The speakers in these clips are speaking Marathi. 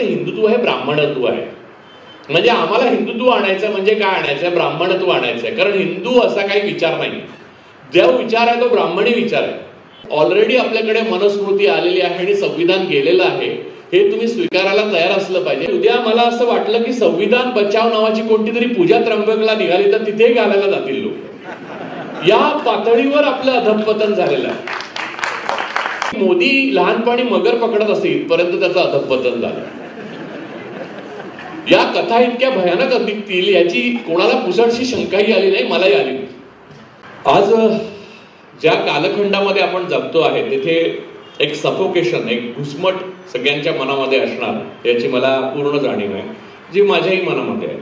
हिंदुत्व हे ब्राह्मणत्व आहे. म्हणजे आम्हाला हिंदुत्व आणायचं म्हणजे काय आणायचं, ब्राह्मणत्व आणायचंय. कारण हिंदू असा काही विचार नाही, जो विचार आहे तो ब्राह्मणी विचार आहे. ऑलरेडी आपल्याकडे मनुस्मृती आलेली आहे आणि संविधान गेलेलं आहे, हे तुम्ही स्वीकारायला तयार असलं पाहिजे. उद्या मला असं वाटलं की संविधान बचाव नावाची कोणती तरी पूजा त्र्यंबकला निघाली तर तिथेही घालायला जातील लोक. या पातळीवर आपलं अधःपतन झालेलं आहे. मोदी लहानपणी मगर पकडत असे इथपर्यंत त्याचं अधःपतन झालं. या कथा इतक्या भयानक दिसतील याची कोणाला पुसटशी शंकाही आली नाही, मलाही आली नाही. आज ज्या कालखंडामध्ये आपण जगतो आहे तिथे एक सफोकेशन, एक घुसमट सगळ्यांच्या मनामध्ये असणार याची मला पूर्ण जाणीव आहे, जी माझ्याही मनामध्ये आहे.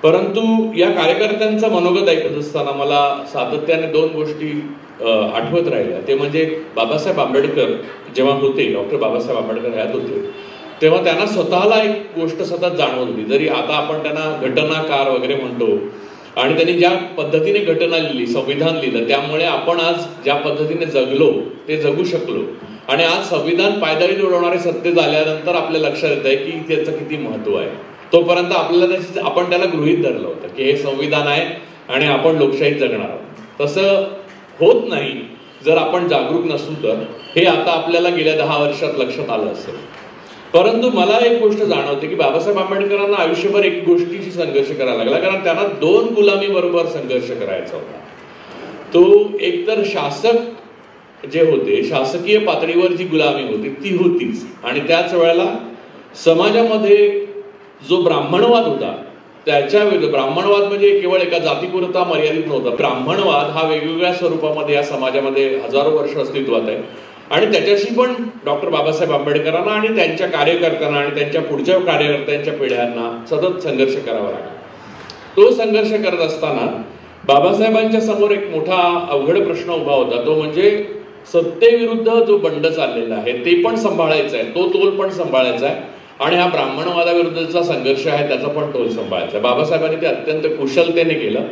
परंतु या कार्यकर्त्यांचं मनोगत ऐकत असताना मला सातत्याने दोन गोष्टी आठवत राहिल्या. ते म्हणजे बाबासाहेब आंबेडकर जेव्हा होते, डॉक्टर बाबासाहेब आंबेडकर ह्यात होते, तेव्हा त्यांना स्वतःला एक गोष्ट सतत जाणवत होती. जरी आता आपण त्यांना घटनाकार वगैरे म्हणतो आणि त्यांनी ज्या पद्धतीने घटना लिहिली, संविधान लिहिलं, त्यामुळे आपण आज ज्या पद्धतीने जगलो ते जगू शकलो. आणि आज संविधान पायदळी उडवणारे सत्तेत आल्यानंतर आपल्या लक्षात येत आहे की त्याचं किती महत्व आहे. तोपर्यंत आपल्याला आपण त्याला गृहीत धरलं होतं की हे संविधान आहे आणि आपण लोकशाहीत जगणार आहोत. तसं होत नाही जर आपण जागरूक नसू तर. हे आता आपल्याला गेल्या 10 वर्षात लक्षात आलं असेल. परंतु मला एक गोष्ट जाणवते की बाबासाहेब आंबेडकरांना आयुष्यभर एक गोष्टीशी संघर्ष करायला लागला, कारण त्यांना 2 गुलामी बरोबर संघर्ष करायचा होता. तो एकतर शासक जे होते, शासकीय पातळीवर जी गुलामी होती ती होतीच, आणि त्याच वेळेला समाजामध्ये जो ब्राह्मणवाद होता त्याच्या विरुद्ध, ब्राह्मणवाद म्हणजे केवळ एका जातीपुरता मर्यादित नव्हता. ब्राह्मणवाद हा वेगवेगळ्या स्वरूपामध्ये या समाजामध्ये हजारो वर्ष अस्तित्वात आहे. आणि त्याच्याशी पण डॉक्टर बाबासाहेब आंबेडकरांना आणि त्यांच्या कार्यकर्त्यांना आणि त्यांच्या पुढच्या कार्यकर्त्यांच्या पिढ्यांना सतत संघर्ष करावा लागला. तो संघर्ष करत असताना बाबासाहेबांच्या समोर एक मोठा अवघड प्रश्न उभा होता. तो म्हणजे सत्तेविरुद्ध जो बंड चाललेला आहे ते पण सांभाळायचा आहे, तो तोल पण सांभाळायचा आहे, आणि हा ब्राह्मणवादाविरुद्धचा संघर्ष आहे त्याचा पण तोल सांभाळायचा. बाबासाहेबांनी ते अत्यंत कुशलतेने केलं.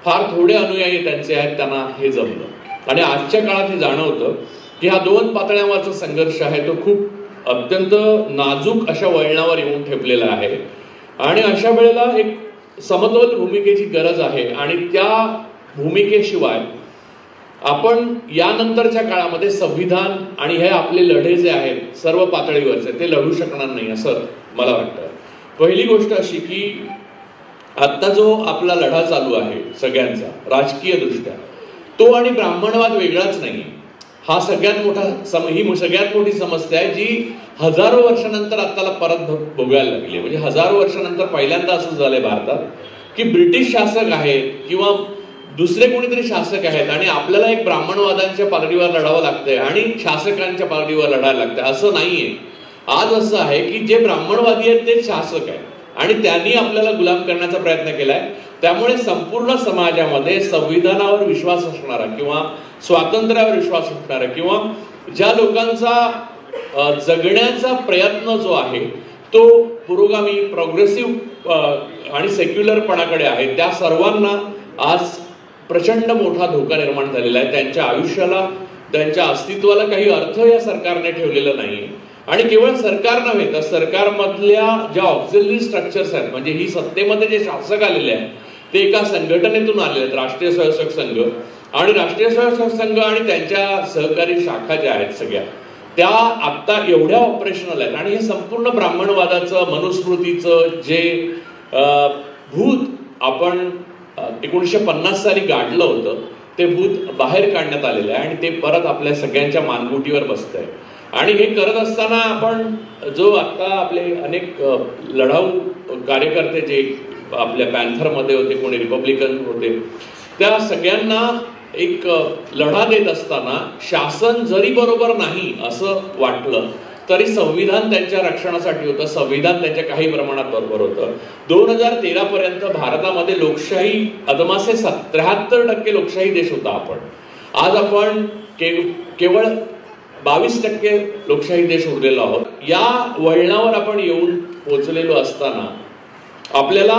फार थोडे अनुयायी त्यांचे आहेत, त्यांना हे जमलं. आणि आजच्या काळात हे जाणवतं की हा 2 पातळ्यांवरचा संघर्ष आहे तो खूप अत्यंत नाजूक अशा वळणावर येऊन ठेपलेला आहे. आणि अशा वेळेला एक समतोल भूमिकेची गरज आहे. आणि त्या भूमिकेशिवाय आपण यानंतरच्या काळामध्ये संविधान आणि हे आपले लढे जे आहेत सर्व पातळीवरचे ते लढू शकणार नाही असं मला वाटतं. पहिली गोष्ट अशी की आता जो आपला लढा चालू आहे सगळ्यांचा राजकीय दृष्ट्या, तो आणि ब्राह्मणवाद वेगळाच नाही. हा सगळ्यात मोठा ही सगळ्यात मोठी समस्या आहे जी हजारो वर्षानंतर आताला परत भोगायला लागली. म्हणजे हजारो वर्षानंतर पहिल्यांदा असं झालंय भारतात की ब्रिटिश शासक आहेत किंवा दुसरे कोणीतरी शासक आहेत आणि आपल्याला एक ब्राह्मणवादांच्या पातळीवर लढावं लागतंय आणि शासकांच्या पातळीवर लढायला लागतंय. असं नाहीये. आज असं आहे की जे ब्राह्मणवादी आहेत ते शासक आहेत आणि त्यांनी आपल्याला गुलाम करण्याचा प्रयत्न केलाय. त्यामुळे संपूर्ण समाजामध्ये संविधानावर विश्वास असणारा किंवा स्वातंत्र्यावर विश्वास असणारा किंवा ज्या लोकांचा जगण्याचा प्रयत्न जो आहे तो पुरोगामी, प्रोग्रेसिव्ह आणि सेक्युलरपणाकडे आहे, त्या सर्वांना आज प्रचंड मोठा धोका निर्माण झालेला आहे. त्यांच्या आयुष्याला, त्यांच्या अस्तित्वाला काही अर्थ या सरकारने ठेवलेला नाही. आणि केवळ सरकार नव्हे तर सरकारमधल्या ज्या ऑक्झिलरी स्ट्रक्चर्स आहेत, म्हणजे ही सत्तेमध्ये जे शासक आलेले आहेत ते एका संघटनेतून आलेले आहेत, राष्ट्रीय स्वयंसेवक संघ. आणि राष्ट्रीय स्वयंसेवक संघ आणि त्यांच्या सहकारी शाखा ज्या आहेत सगळ्या, त्या आता एवढ्या ऑपरेशनल आहेत. आणि हे संपूर्ण ब्राह्मणवादाचं, मनुस्मृतीचं जे भूत आपण 1950 साली गाडलं होतं ते भूत बाहेर काढण्यात आलेलं आहे आणि ते परत आपल्या सगळ्यांच्या मानगुटीवर बसतंय. आणि हे करत असताना आपण जो आता आपले अनेक लढाऊ कार्यकर्ते जे आपल्या पॅन्थरमध्ये होते, कोणी रिपब्लिकन होते, त्या सगळ्यांना एक लढा देत असताना शासन जरी बरोबर नाही असं वाटलं तरी संविधान त्यांच्या रक्षणासाठी होतं, संविधान त्यांच्या काही प्रमाणात बरोबर होतं. 2013 पर्यंत भारतामध्ये लोकशाही अदमासे 73% लोकशाही देश होता आपण. आज आपण केवळ 22% लोकशाही देश उरलेलो आहोत. या वळणावर आपण येऊन पोहोचलेलो असताना आपल्याला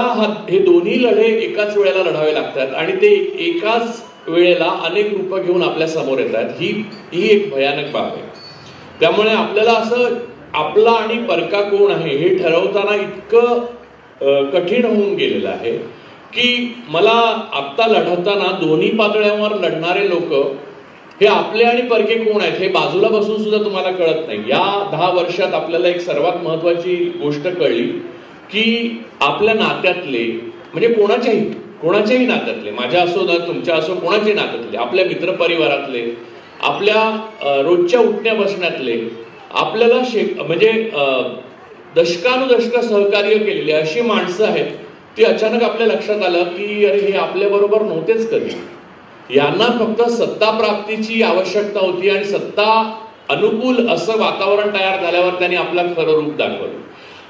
हे दोन्ही लढे एकाच वेळेला लढावे लागतात आणि ते एकाच वेळेला अनेक रूपं घेऊन आपल्या समोर येतात. ही एक भयानक बाब आहे. त्यामुळे आपल्याला असं आपला आणि परका कोण आहे हे ठरवताना इतकं कठीण होऊन गेलेलं आहे की मला आत्ता लढवताना दोन्ही पातळ्यांवर लढणारे लोक हे आपले आणि परके कोण आहेत हे बाजूला बसून सुद्धा तुम्हाला कळत नाही. या 10 वर्षात आपल्याला एक सर्वात महत्वाची गोष्ट कळली की आपल्या नात्यातले म्हणजे कोणाच्याही नात्यातले, माझ्या असो ना तुमच्या असो, कोणाचे नात्यातले, आपल्या मित्रपरिवारातले, आपल्या रोजच्या उठण्या बसण्यातले, आपल्याला म्हणजे दशकानुदशक सहकार्य केलेली अशी माणसं आहेत ती अचानक आपल्या लक्षात आलं की अरे हे आपल्या बरोबर नव्हतेच कधी. यांना फक्त सत्ता प्राप्तीची आवश्यकता होती आणि सत्ता अनुकूल असं वातावरण तयार झाल्यावर त्यांनी आपलं खरं रूप दाखवलं.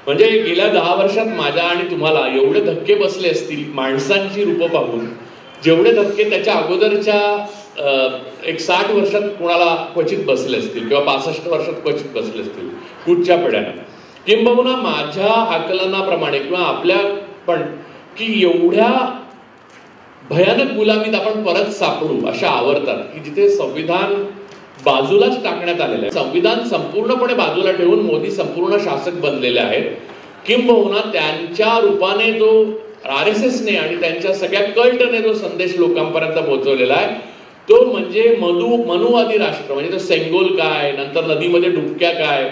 म्हणजे गेल्या 10 वर्षात माझ्या आणि तुम्हाला एवढे धक्के बसले असतील माणसांची रूपं पाहून, जेवढे धक्के त्याच्या अगोदरच्या एक 60 वर्षात कोणाला क्वचित बसले असतील किंवा 65 वर्षात क्वचित बसले असतील कुठच्या पड्यानं. किंबहुना माझ्या आकलनाप्रमाणे किंवा आपल्या पण की एवढ्या भयानक गुलामीत आपण परत सापडू अशा आवर्तात की जिथे संविधान बाजूलाच टाकण्यात आलेलं आहे. संविधान संपूर्णपणे बाजूला ठेवून मोदी संपूर्ण शासक बनलेले आहेत. किंबहुना त्यांच्या रूपाने जो RSSने आणि त्यांच्या सगळ्या कल्टने जो संदेश लोकांपर्यंत पोहोचवलेला आहे तो म्हणजे मनुवादी राष्ट्र. म्हणजे तो सेंगोल काय, नंतर नदीमध्ये डुबक्या काय,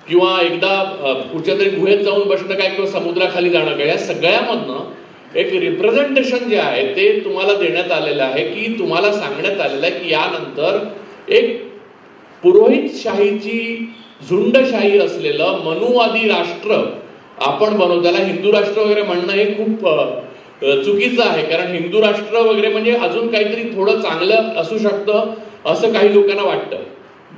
किंवा एकदा कुठच्या तरी गुहेत जाऊन बसणं काय किंवा समुद्राखाली जाणं काय, या सगळ्यामधनं एक रिप्रेझेंटेशन जे आहे ते तुम्हाला देण्यात आलेलं आहे की तुम्हाला सांगण्यात आलेलं आहे की यानंतर एक पुरोहितशाहीची झुंडशाही असलेलं मनुवादी राष्ट्र आपण बनवू. त्याला हिंदू राष्ट्र वगैरे म्हणणं हे खूप चुकीचं आहे, कारण हिंदू राष्ट्र वगैरे म्हणजे अजून काहीतरी थोडं चांगलं असू शकतं असं काही लोकांना वाटतं.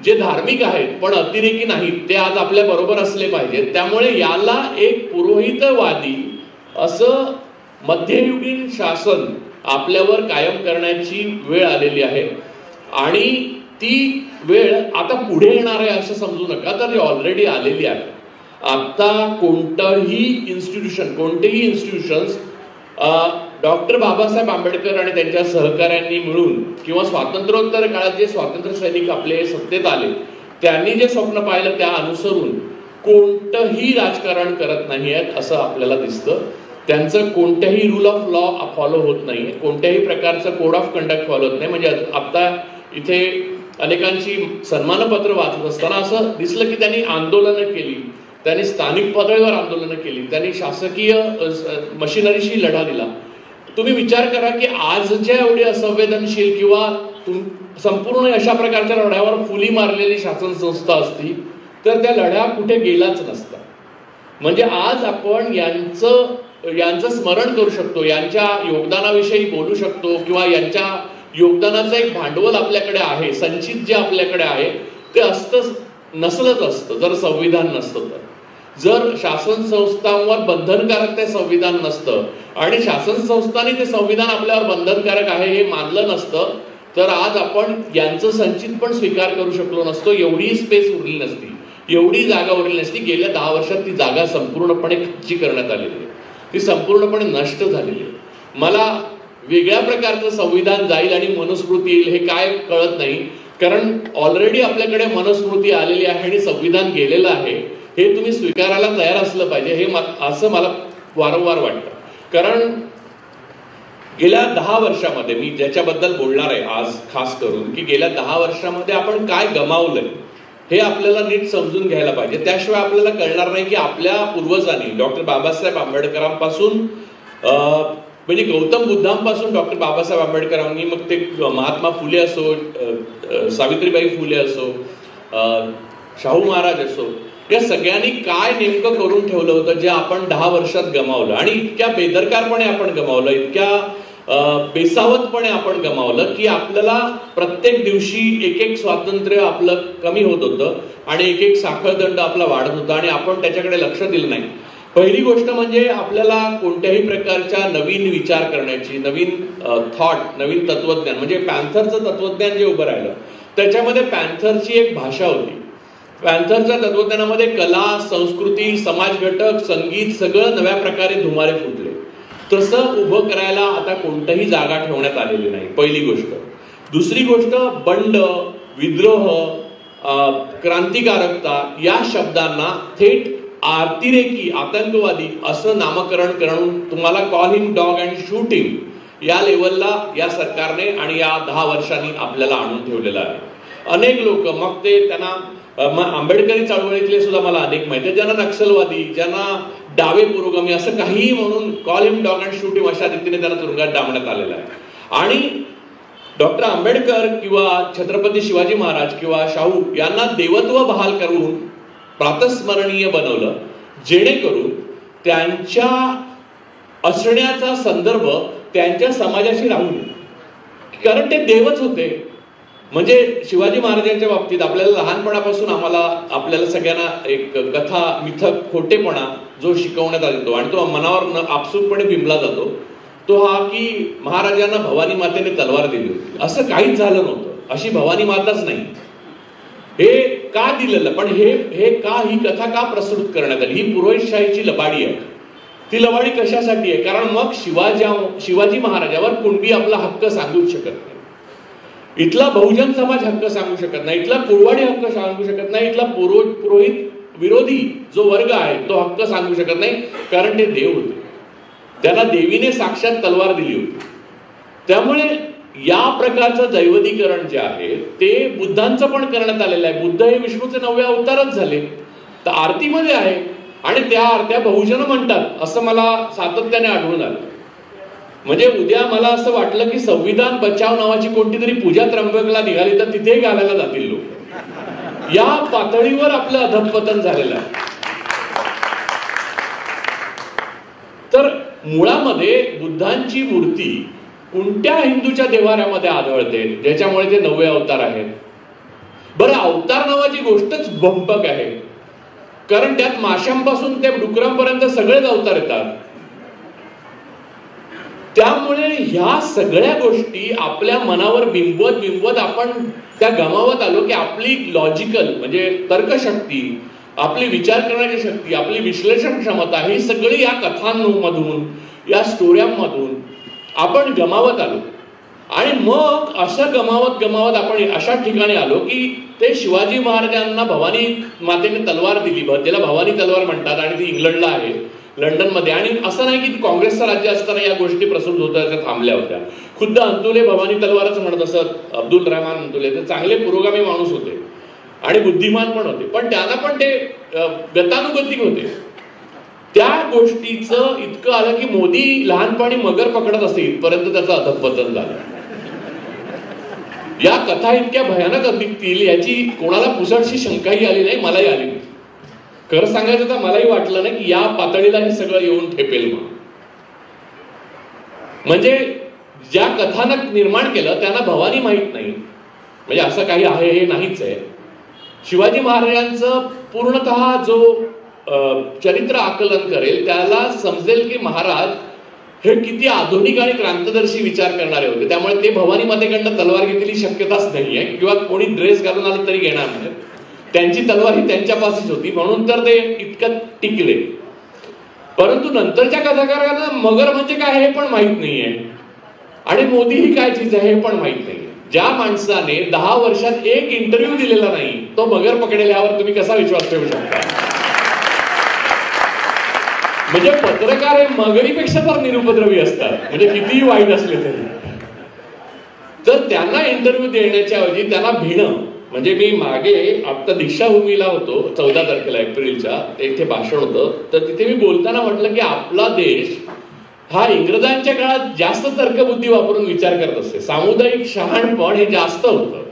जे धार्मिक आहेत पण अतिरेकी नाहीत ते आज आपल्या बरोबर असले पाहिजेत. त्यामुळे याला एक पुरोहितवादी असं मध्ययुगीन शासन आपल्यावर कायम करण्याची वेळ आलेली आहे आणि ती वेळ आता पुढे येणार आहे असं समजू नका, तर ऑलरेडी आलेली आहे. आता कोणतेही इन्स्टिट्यूशन्स डॉक्टर बाबासाहेब आंबेडकर आणि त्यांच्या सहकाऱ्यांनी मिळून किंवा स्वातंत्र्योत्तर काळात जे स्वातंत्र्य सैनिक आपले सत्तेत आले त्यांनी जे स्वप्न पाहिलं त्या अनुसरून कोणतंही राजकारण करत नाही आहेत असं आपल्याला दिसतं. त्यांचं कोणत्याही रूल ऑफ लॉ फॉलो होत नाही, कोणत्याही प्रकारचं कोड ऑफ कंडक्ट फॉलो होत नाही. म्हणजे आता इथे अनेकांची सन्मानपत्र वाचत असताना असं दिसलं की त्यांनी आंदोलनं केली, त्यांनी स्थानिक पातळीवर आंदोलनं केली, त्यांनी शासकीय मशिनरीशी लढा दिला. तुम्ही विचार करा की आजच्या एवढी असंवेदनशील किंवा संपूर्ण अशा प्रकारच्या लढ्यावर फुली मारलेली शासन संस्था असती तर त्या लढ्या कुठे गेलाच नसता. म्हणजे आज आपण यांचं स्मरण करू शकतो, यांच्या योगदानाविषयी बोलू शकतो किंवा यांच्या योगदानाचं एक भांडवल आपल्याकडे आहे, संचित जे आपल्याकडे आहे ते नसलंच असतं जर संविधान नसतं. तर जर शासन संस्थांवर बंधनकारक ते संविधान नसतं आणि शासन संस्थांनी ते संविधान आपल्यावर बंधनकारक आहे हे मानलं नसतं तर आज आपण यांचं संचित पण स्वीकार करू शकलो नसतो. एवढी स्पेस उरली नसती, एवढी जागा उरली नसती. गेल्या 10 वर्षात ती जागा संपूर्णपणे खाली करण्यात आलेली आहे, ती संपूर्णपणे नष्ट झालेली आहे. मला वेगळ्या प्रकारचं संविधान जाईल आणि मनुस्मृती येईल हे काय कळत नाही, कारण ऑलरेडी आपल्याकडे मनुस्मृती आलेली आहे आणि संविधान गेलेलं आहे हे तुम्ही स्वीकारायला तयार असलं पाहिजे हे असं मला वारंवार वाटतं. कारण गेल्या 10 वर्षामध्ये मी ज्याच्याबद्दल बोलणार आहे आज खास करून की गेल्या 10 वर्षामध्ये आपण काय गमावलंय हे आपल्याला नीट समजून घ्यायला पाहिजे. त्याशिवाय आपल्याला कळणार नाही की आपल्या पूर्वजांनी डॉक्टर बाबासाहेब आंबेडकरांपासून म्हणजे गौतम बुद्धांपासून डॉक्टर बाबासाहेब आंबेडकरांनी मग ते महात्मा फुले असो, सावित्रीबाई फुले असो, शाहू महाराज असो, या सगळ्यांनी काय नेमकं करून ठेवलं होतं जे आपण 10 वर्षात गमावलं आणि इतक्या बेदरकारपणे आपण गमावलं, इतक्या बेसावतपणे आपण गमावलं की आपल्याला प्रत्येक दिवशी एक स्वातंत्र्य आपलं कमी होत होतं आणि एक साखळदंड आपला वाढत होता आणि आपण त्याच्याकडे लक्ष दिलं नाही. पहिली गोष्ट म्हणजे आपल्याला कोणत्याही प्रकारच्या नवीन विचार करण्याची, नवीन थॉट, नवीन तत्वज्ञान म्हणजे पॅन्थरचं तत्वज्ञान जे उभं राहिलं त्याच्यामध्ये पॅन्थरची एक भाषा होती. पॅन्थरच्या तत्वज्ञानामध्ये कला, संस्कृती, समाज घटक, संगीत सगळं नव्या प्रकारे धुमारे फुटले. तसं उभं करायला आता कोणतीही जागा ठेवण्यात आलेली नाही, पहिली गोष्ट. दुसरी गोष्ट बंड, विद्रोह क्रांतिकारकता या शब्दांना थेट अतिरेकी आतंकवादी असं नामकरण करून तुम्हाला call him dog and shoot him या लेवलला या सरकारने आणि या 10 वर्षांनी आपल्याला आणून ठेवलेलं आहे. अनेक लोक मग ते त्यांना आंबेडकरी चळवळीतले सुद्धा मला अनेक माहिती आहे, ज्यांना नक्षलवादी, ज्यांना डावे पुरोगामी असं काहीही म्हणून call him dog and shoot him अशा रीतीने त्यांना तुरुंगात डांबण्यात आलेलं आहे. आणि डॉक्टर आंबेडकर किंवा छत्रपती शिवाजी महाराज किंवा शाहू यांना देवत्व बहाल करून प्रातस्मरणीय बनवलं, जेणेकरून त्यांच्या असण्याचा संदर्भ त्यांच्या समाजाशी राहून, कारण ते देवच होते. म्हणजे शिवाजी महाराजांच्या बाबतीत आपल्याला लहानपणापासून आपल्याला सगळ्यांना एक कथा मिथक खोटेपणा जो शिकवण्यात येतो आणि तो मनावर आपसूकपणे बिंबला जातो तो हा की महाराजांना भवानी मातेने तलवार दिली होती. असं काहीच झालं नव्हतं, अशी भवानी माताच नाही. हे का दिलेलं, पण हे का ही कथा का प्रस्तुत करण्यात आली? ही पुरोहितशाहीची लबाडी आहे. ती लबाडी कशासाठी आहे? कारण मग शिवाजी महाराजांवर कुणबी आपला हक्क सांगूच शकत नाही, इथला बहुजन समाज हक्क सांगू शकत नाही, इथला कुळवाडी हक्क सांगू शकत नाही, इथला पुरोहित विरोधी जो वर्ग आहे तो हक्क सांगू शकत नाही, कारण ते देव होते. त्यांना देवीने साक्षात तलवार दिली होती. त्यामुळे या प्रकारचं दैवतीकरण जे आहे ते बुद्धांचं पण करण्यात आलेलं आहे. बुद्ध हे विष्णूचे 9वे अवतारच झाले, तर आरतीमध्ये आहे आणि त्या आरत्या बहुजन म्हणतात असं मला सातत्याने आढळून आलं. म्हणजे उद्या मला असं वाटलं की संविधान बचाव नावाची कोणती तरी पूजा त्र्यंबकला निघाली तर तिथे घालायला जातील लोक. या पातळीवर आपलं अधःपतन झालेलं आहे. तर मुळामध्ये बुद्धांची मूर्ती कोणत्या हिंदूच्या देवाऱ्यामध्ये आढळते ज्याच्यामुळे ते 9वे अवतार आहेत? बरं, अवतार नावाची गोष्टच भंपक आहे, कारण त्यात माशांपासून ते डुकरांपर्यंत सगळेच अवतार येतात. त्यामुळे ह्या सगळ्या गोष्टी आपल्या मनावर बिंबवत आपण त्या गमावत आलो की आपली लॉजिकल म्हणजे तर्कशक्ती, आपली विचार करण्याची शक्ती, आपली विश्लेषण क्षमता ही सगळी या कथांमधून या स्टोऱ्यांमधून आपण गमावत आलो. आणि मग असं गमावत आपण अशा ठिकाणी आलो की ते शिवाजी महाराजांना भवानी मातेने तलवार दिली, त्याला भवानी तलवार म्हणतात आणि ती इंग्लंडला आहे, लंडनमध्ये. आणि असं नाही की काँग्रेसचं राज्य असताना या गोष्टी प्रसूत होत्या, त्या थांबल्या होत्या. खुद्द अंतुले भवानी तलवारच म्हणत असत. अब्दुल रहमान अंतुले ते चांगले पुरोगामी माणूस होते आणि बुद्धिमान पण होते, पण त्यांना पण ते गतानुगतिक होते. त्या गोष्टीचं इतकं आलं की मोदी लहानपणी मगर पकडत असे इथपर्यंत त्याचं अधःपतन झालं. या कथा इतक्या भयानक निघतील याची कोणाला पुसटशी शंकाही आली नाही, मलाही आली नाही. खरं सांगायचं तर मलाही वाटलं नाही की या पातळीला हे सगळं येऊन ठेपेल. म्हणजे ज्या कथानक निर्माण केलं त्यांना भवानी माहित नाही, म्हणजे असं काही आहे हे नाहीच आहे. शिवाजी महाराजांचं पूर्णतः जो चरित्र आकलन करेल त्याला समजेल की महाराज हे किती आधुनिक आणि क्रांतदर्शी विचार करणारे होते. त्यामुळे ते भवानी मातेकडनं तलवार घेतलेली शक्यताच नाहीये, किंवा कोणी ड्रेस घालून आलं तरी घेणार नाही. त्यांची तलवार ही त्यांच्यापाशीच होती, म्हणून तर ते इतकं टिकले. परंतु नंतरच्या कथाकारांना मगर म्हणजे काय हे पण माहित नाहीये आणि मोदी ही काय चीज आहे हे पण माहित नाहीये. ज्या माणसाने 10 वर्षात एक इंटरव्ह्यू दिलेला नाही तो मगर पकडेल यावर तुम्ही कसा विश्वास ठेवू शकता? म्हणजे पत्रकार हे मगरीपेक्षा तर निरुपद्रवी असतात, म्हणजे कितीही वाईट असले तरी. तर त्यांना इंटरव्ह्यू देण्याच्या ऐवजी त्यांना भिणं, म्हणजे मी मागे आता दीक्षाभूमीला होतो 14 तारखेला एप्रिलच्या, इथे भाषण होतं, तर तिथे मी बोलताना म्हटलं की आपला देश हा इंग्रजांच्या काळात जास्त तर्कबुद्धी वापरून विचार करत असते, सामुदायिक शहाणपण हे जास्त होतं.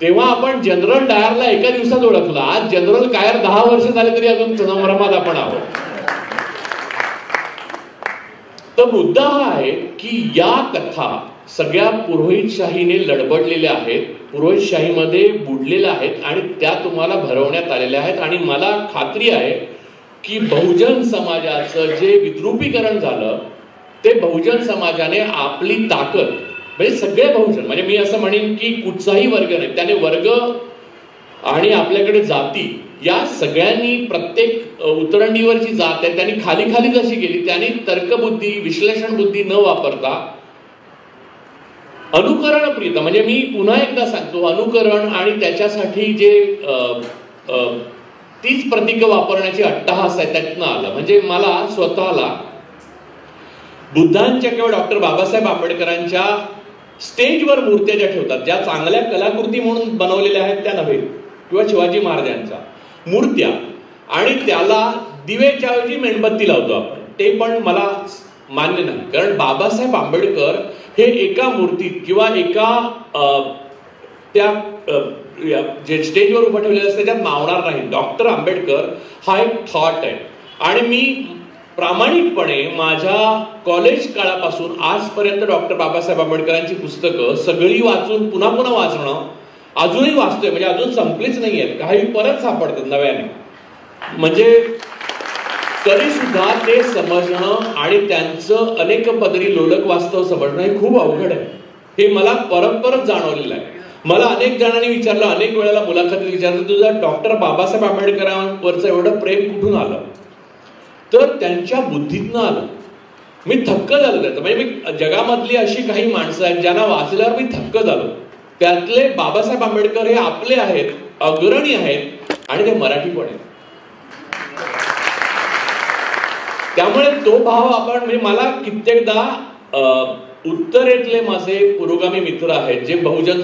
तेव्हा आपण जनरल डायरला एका दिवसात ओळखलं, आज जनरल कायर 10 वर्ष झाले तरी अजून संभ्रमात आपण आहोत. तर मुद्दा हा आहे की या कथा सगळ्या पुरोहितशाहीने लडबडलेल्या आहेत, पुरोहितशाहीमध्ये बुडलेल्या आहेत आणि त्या तुम्हाला भरवण्यात आलेल्या आहेत. आणि मला खात्री आहे की बहुजन समाजाचं जे विद्रुपीकरण झालं ते बहुजन समाजाने आपली ताकद, म्हणजे सगळे बहुजन, म्हणजे मी असं म्हणेन की कुठचाही वर्ग नाही, त्याने वर्ग आणि आपल्याकडे जाती या सगळ्यांनी प्रत्येक उतरंडीवरची जात आहे त्यांनी खाली खाली जशी गेली, त्यांनी तर्कबुद्धी विश्लेषण बुद्धी न वापरता अनुकरण प्रियता म्हणजे मी पुन्हा एकदा सांगतो, अनुकरण आणि त्याच्यासाठी जे तीच प्रतीक वापरण्याची अट्टहास आहे त्यातनं आलं. म्हणजे मला स्वतःला बुद्धांच्या किंवा डॉक्टर बाबासाहेब आंबेडकरांच्या स्टेजवर मूर्त्या ज्या ठेवतात, ज्या चांगल्या कलाकृती म्हणून बनवलेल्या आहेत त्या नव्हे, किंवा शिवाजी महाराजांच्या मूर्त्या, आणि त्याला दिवेच्या ऐवजी मेणबत्ती लावतो आपण, ते पण मला मान्य नाही. कारण बाबासाहेब आंबेडकर हे एका मूर्तीत किंवा एका त्या जे स्टेजवर उभं ठेवलेलं असतं त्याच्यात मावणार नाही. डॉक्टर आंबेडकर हा एक थॉट आहे. आणि मी प्रामाणिकपणे माझ्या कॉलेज काळापासून आजपर्यंत डॉक्टर बाबासाहेब आंबेडकरांची पुस्तकं सगळी वाचून पुन्हा पुन्हा वाचणं अजूनही वाचतोय. म्हणजे अजून संपलीच नाहीये, काही परत सापडतात नव्याने. म्हणजे तरी सुद्धा ते समजणं आणि त्यांचं अनेक पदरी लोलक वास्तव समजणं हे खूप अवघड आहे. हे मला परत परत जाणवलेलं आहे. मला अनेक जणांनी विचारलं, अनेक वेळेला मुलाखतीत विचारलं, तुझं डॉक्टर बाबासाहेब आंबेडकरांवरचं एवढं प्रेम कुठून आलं? तर त्यांच्या बुद्धीतनं आलं. मी थक्क झालो त्याचं. म्हणजे मी जगामधली अशी काही माणसं आहेत ज्यांना वाचल्यावर मी थक्क झालो. त्यातले बाबासाहेब आंबेडकर हे आपले आहेत, अग्रणी आहेत, आणि ते मराठी पण आहेत. त्यामुळे तो भाव आपण, म्हणजे मला कित्येकदा उत्तरेतले माझे पुरोगामी मित्र आहेत जे बहुजन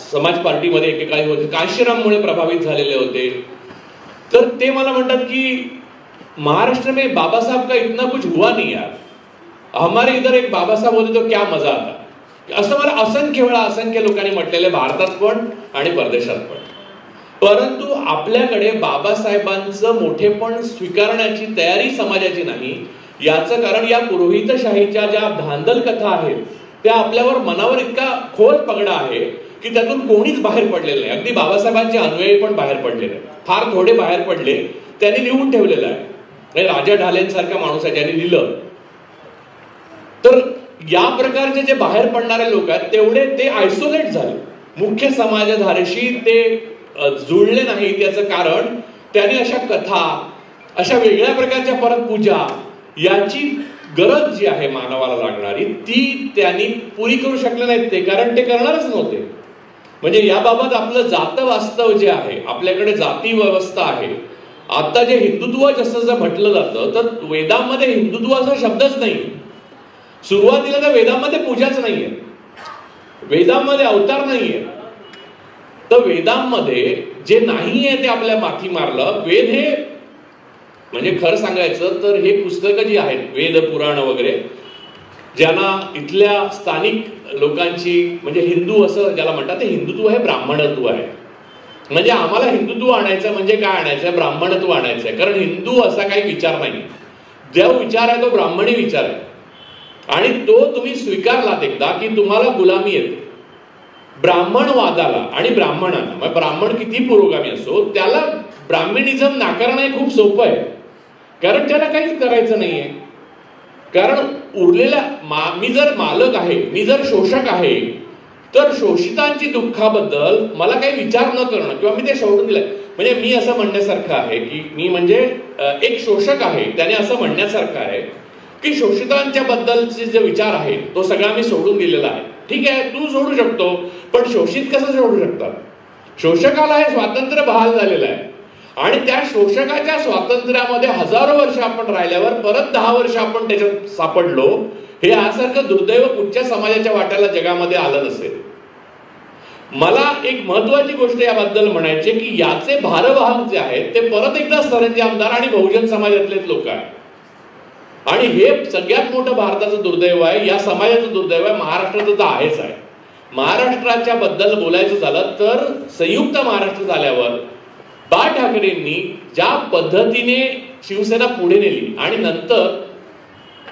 समाज पार्टीमध्ये एकेकाळी होते, काशीराममुळे प्रभावित झालेले होते, तर ते मला म्हणतात की महाराष्ट्र में बाबा साहब का इतना कुछ हुआ नहीं यार, हमारे इधर एक बाबा साहब होते तो क्या मजा आता. असं मला असंख्य वेळा असंख्य लोकांनी म्हटलेलं, भारतात पण आणि परदेशात पण. परंतु आपल्याकडे बाबासाहेबांचं मोठेपण स्वीकारण्याची तयारी समाजाची नाही. याचं कारण या पुरोहितशाहीच्या ज्या धांदल कथा आहेत त्या आपल्यावर मनावर इतका खोल पगडा आहे की त्यातून कोणीच बाहेर पडलेलं नाही. अगदी बाबासाहेबांचे अनुयायी पण बाहेर पडलेले, फार थोडे बाहेर पडले. त्यांनी लिहून ठेवलेलं आहे. राजा ढालेंसारखा माणूस आहे ज्यांनी लिहिलं. तर या प्रकारचे जे बाहेर पडणारे लोक आहेत तेवढे ते आयसोलेट झाले, मुख्य समाजधारेशी ते जुळले नाहीत. याचं कारण त्यांनी अशा कथा, अशा वेगळ्या प्रकारच्या परत पूजा, याची गरज जी आहे मानवाला लागणारी ती त्यांनी पुरी करू शकले नाहीत. ते कारण ते करणारच नव्हते. म्हणजे याबाबत आपलं जात वास्तव जे आहे, आपल्याकडे जाती व्यवस्था आहे. आता जे हिंदुत्व जसं म्हटलं जातं, तर वेदांमध्ये हिंदुत्व असा शब्दच नाही. सुरुवातीला तर वेदांमध्ये पूजाच नाहीये, वेदांमध्ये अवतार नाहीये. तर वेदांमध्ये जे नाहीये ते आपल्या माथी मारलं. वेद हे म्हणजे खरं सांगायचं तर हे पुस्तकं जी आहेत, वेद पुराण वगैरे, ज्यांना इथल्या स्थानिक लोकांची, म्हणजे हिंदू असं ज्याला म्हणतात, ते हिंदुत्व हे ब्राह्मणत्व आहे. म्हणजे आम्हाला हिंदुत्व आणायचं म्हणजे काय आणायचं? ब्राह्मणत्व आणायचंय. कारण हिंदू असा काही विचार नाही. जो विचार आहे तो ब्राह्मणी विचार आहे. आणि तो तुम्ही स्वीकारलात एकदा की तुम्हाला गुलामी येते. ब्राह्मणवादाला आणि ब्राह्मणांना, ब्राह्मण किती पुरोगामी असो, त्याला ब्राह्मणिझम नाकारणं हे खूप सोपं आहे. कारण त्याला काहीच करायचं नाहीये. कारण उरलेल्या मी जर मालक आहे, मी जर शोषक आहे, तर शोषितांची दुःखाबद्दल मला काही विचार न करणं किंवा मी ते सोडून दिलंय. म्हणजे मी असं म्हणण्यासारखं आहे की मी म्हणजे एक शोषक आहे, त्याने असं म्हणण्यासारखं आहे की शोषितांच्या बद्दलचे जे विचार आहे तो सगळा मी सोडून दिलेला आहे. ठीक आहे, तू सोडू शकतो, पण शोषित कसं सोडू शकतात? शोषकाला हे स्वातंत्र्य बहाल झालेलं आहे. आणि त्या शोषकाच्या स्वातंत्र्यामध्ये हजारो वर्ष आपण राहिल्यावर परत 10 वर्ष आपण त्याच्यात सापडलो, हे यासारखं दुर्दैव कुठच्या समाजाच्या वाट्याला जगामध्ये आलं नसेल. मला एक महत्वाची गोष्ट याबद्दल म्हणायची की याचे भारवाहक जे आहेत ते परत एकदा सरंजी आमदार आणि बहुजन समाजातलेच लोक आहेत. आणि हे सगळ्यात मोठं भारताचं दुर्दैव आहे, या समाजाचं दुर्दैव आहे, महाराष्ट्राचं तर आहेच आहे. महाराष्ट्राच्या बद्दल बोलायचं झालं तर संयुक्त महाराष्ट्र झाल्यावर बाळ ठाकरेंनी ज्या पद्धतीने शिवसेना पुढे नेली आणि नंतर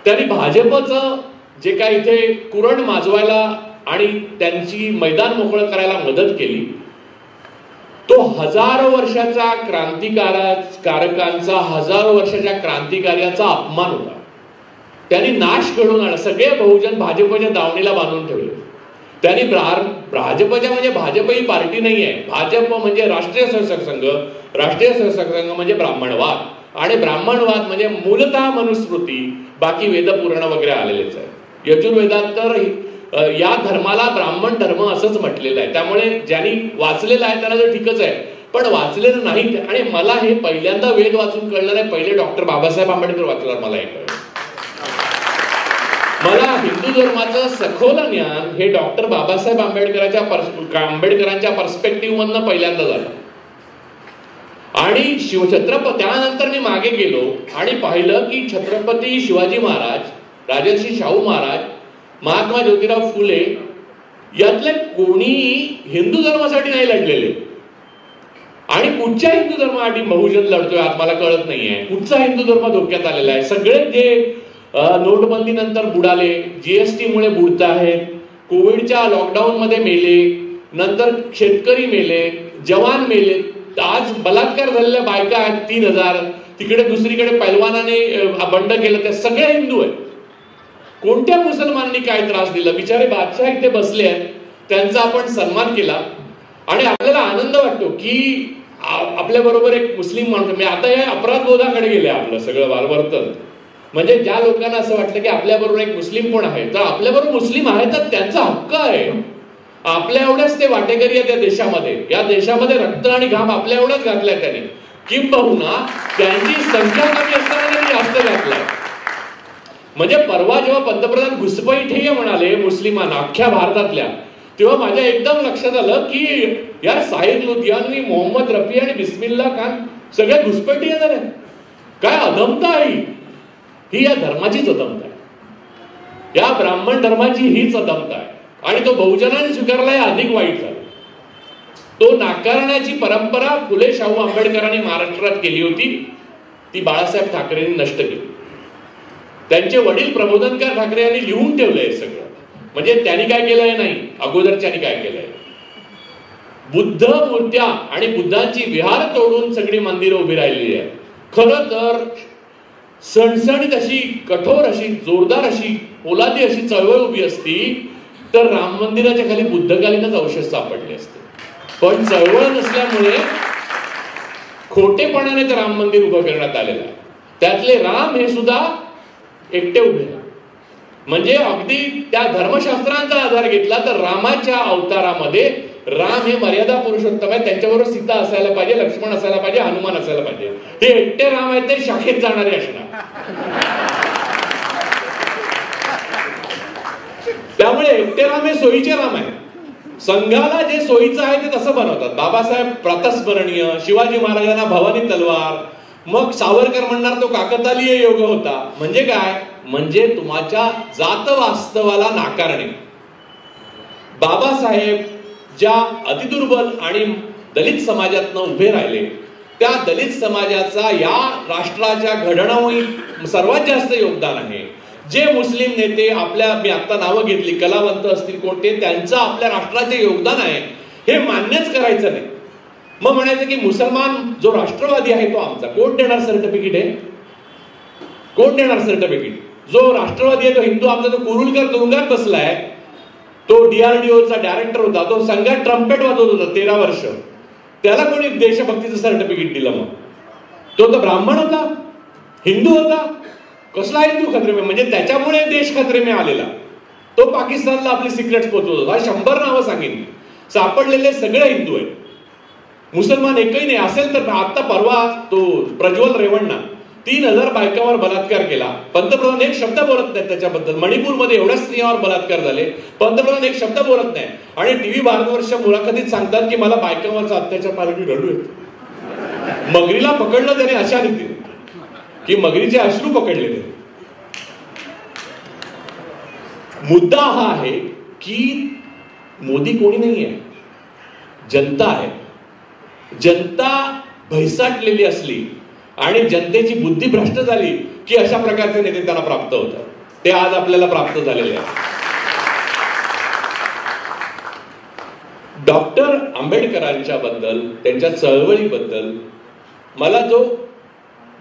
त्यांनी भाजपचं जे काय इथे कुरण माजवायला आणि त्यांची मैदान मोकळं करायला मदत केली, तो हजारो वर्षाच्या क्रांतिकारकांचा, हजारो वर्षाच्या क्रांतिकार्याचा अपमान होता. त्यांनी नाश घडवून आणला. सगळे बहुजन भाजपच्या दावणीला बांधून ठेवले. त्यांनी भाजपच्या, म्हणजे भाजप ही पार्टी नाही आहे, भाजप म्हणजे राष्ट्रीय स्वयंसेवक संघ, राष्ट्रीय स्वयंसेवक संघ म्हणजे ब्राह्मणवाद, आणि ब्राह्मणवाद म्हणजे मूलतः मनुस्मृती, बाकी वेद पुराण वगैरे आलेलेच आहे. यजुर्वेदात तर या धर्माला ब्राह्मण धर्म असंच म्हटलेलं आहे. त्यामुळे ज्यांनी वाचलेलं आहे त्याला तर ठीकच आहे, पण वाचलेलं नाही. आणि मला हे पहिल्यांदा वेद वाचून कळलं नाही, पहिले डॉक्टर बाबासाहेब आंबेडकर वाचल्यावर मला हे कळलं. मला हिंदू धर्माचं सखोल ज्ञान हे डॉक्टर बाबासाहेब आंबेडकरांच्या पर्स्पेक्टिव्ह मधनं पहिल्यांदा झालं. आणि छत्रपती त्यानंतर मी मागे गेलो आणि पाहिलं की छत्रपती शिवाजी महाराज, राजर्षी शाहू महाराज, महात्मा ज्योतिराव फुले यातले कोणीही हिंदू धर्मासाठी नाही लढलेले. आणि कुठच्या हिंदू धर्मासाठी बहुजन लढतोय आज मला कळत नाहीये. कुठचा हिंदू धर्म धोक्यात आलेला आहे? सगळे जे नोटबंदी नंतर बुडाले, जीएसटी मुळे बुडत आहेत, कोविडच्या लॉकडाऊन मध्ये मेले, नंतर शेतकरी मेले, जवान मेले, आज बलात्कार झालेल्या बायका आहेत 3000, तिकडे दुसरीकडे पैलवानाने बंड केलं, ते सगळे हिंदू आहेत. कोणत्या मुसलमानांनी काय त्रास दिला? बिचारे बादशाह इथे बसले आहेत, त्यांचा आपण सन्मान केला आणि आपल्याला आनंद वाटतो की आपल्या बरोबर एक मुस्लिम माणूस. मी आता या अपराधबोधाकडे गेले आपलं सगळं वर्तन. म्हणजे ज्या लोकांना असं वाटलं की आपल्या बरोबर एक मुस्लिम कोण आहे, तर आपल्या बरोबर मुस्लिम आहे तर त्यांचा हक्क आहे. आपल्या एवढ्याच ते वाटेकरी आहे त्या देशामध्ये. या देशामध्ये रक्त आणि घाम आपल्या एवढाच घातलाय त्याने, किंबहुना त्यांची संख्या कमी असताना त्यांनी जास्त घातलाय. म्हणजे परवा जेव्हा पंतप्रधान घुसपैठे म्हणाले मुस्लिमांना अख्ख्या भारतातल्या, तेव्हा माझ्या एकदम लक्षात आलं की यार साहिद लुधियानवी, मोहम्मद रफी आणि बिस्मिल्ला खान सगळे घुसपैठी येणार आहेत. काय अधमता आहे ही? या धर्माचीच अधमता आहे, या ब्राह्मण धर्माची हीच अधमता आहे. आणि तो बहुजनाने स्वीकारला हे अधिक वाईट झालं. तो नाकारण्याची परंपरा फुले शाहू आंबेडकरांनी महाराष्ट्रात केली होती, ती बाळासाहेब ठाकरेंनी नष्ट केली. त्यांचे वडील प्रबोधनकार ठाकरे यांनी लिहून ठेवलंय सगळं. म्हणजे त्यांनी काय केलंय नाही, अगोदरच्यांनी काय केलंय. बुद्ध मूर्त्या आणि बुद्धांची विहार तोडून सगळी मंदिरं उभी राहिलेली आहेत. खरं तर सणसणीत अशी, कठोर अशी, जोरदार अशी, पोलादी अशी चळवळ उभी असती तर राम मंदिराच्या खाली बुद्धकालीनच अवशेष सापडले असते. पण चळवळ नसल्यामुळे खोटेपणाने ते राम मंदिर उभं करण्यात आलेलं आहे. त्यातले राम हे सुद्धा एकटे उभे राहिले. म्हणजे अगदी त्या धर्मशास्त्रांचा आधार घेतला तर रामाच्या अवतारामध्ये राम हे मर्यादा पुरुषोत्तम आहे. त्यांच्याबरोबर सीता असायला पाहिजे, लक्ष्मण असायला पाहिजे, हनुमान असायला पाहिजे. हे एकटे राम आहेत, ते शाखेत जाणारे असणार. त्यामुळे एकटे राम हे सोयीचे राम आहे. संघाला जे सोयीचं आहे ते तसं बनवतात. बाबासाहेब प्रातस्मरणीय, शिवाजी महाराजांना भवानी तलवार, मग सावरकर म्हणणार तो काकतालीय योग होता. म्हणजे काय? म्हणजे तुमच्या जात वास्तवाला नाकारणे. बाबासाहेब ज्या अतिदुर्बल आणि दलित समाजातनं उभे राहिले, त्या दलित समाजाचा या राष्ट्राच्या घडवणुकीत सर्वात जास्त योगदान आहे. जे मुस्लिम नेते आपल्या, मी आता नावं घेतली, कलावंत असतील कोणते, त्यांचं आपल्या राष्ट्राचे योगदान आहे हे मान्यच करायचं नाही. मग म्हणायचं की मुसलमान जो राष्ट्रवादी आहे तो आमचा. कोण देणार सर्टिफिकेट? आहे कोण देणार सर्टिफिकेट? जो राष्ट्रवादी आहे तो हिंदू आमचा. तो कुरुलकर तुरुंगात बसलाय, तो DRDOचा डायरेक्टर होता, तो संघात ट्रम्पेट वाजवत होता 13 वर्ष. त्याला कोणी देशभक्तीचं सर्टिफिकेट दिलं? मग तो तर ब्राह्मण होता, हिंदू होता. कसला हिंदू खतरे में? म्हणजे त्याच्यामुळे देश खतरे में आलेला. तो पाकिस्तानला आपली सिक्रेट्स पोहोचवत होता. 100 नावं सांगितली. सापडलेले सगळे हिंदू आहेत, मुसलमान एकही नाही. असेल तर आता परवा तो प्रज्वल रेवण्णा 3000 बायकांवर बलात्कार केला. पंतप्रधान एक शब्द बोलत नाहीत त्याच्याबद्दल. मणिपूरमध्ये एवढ्या स्त्रियांवर बलात्कार झाले, पंतप्रधान एक शब्द बोलत नाही. आणि TV भारतवर्ष मुलाखतीत सांगतात की मला बायकांवरचा अत्याचार पाहिजे की रडू येत. मगरीला पकडलं त्याने अशा रीतीने की मगरीचे अश्रू पकडले त्याने. मुद्दा हा आहे की मोदी कोणी नाही आहे, जनता आहे. जनता भैसाटलेली असली आणि जनतेची बुद्धी भ्रष्ट झाली की अशा प्रकारचे नेते त्यांना प्राप्त होतात. ते आज आपल्याला प्राप्त झालेले आहे. डॉक्टर आंबेडकरांच्या बद्दल, त्यांच्या चळवळीबद्दल मला जो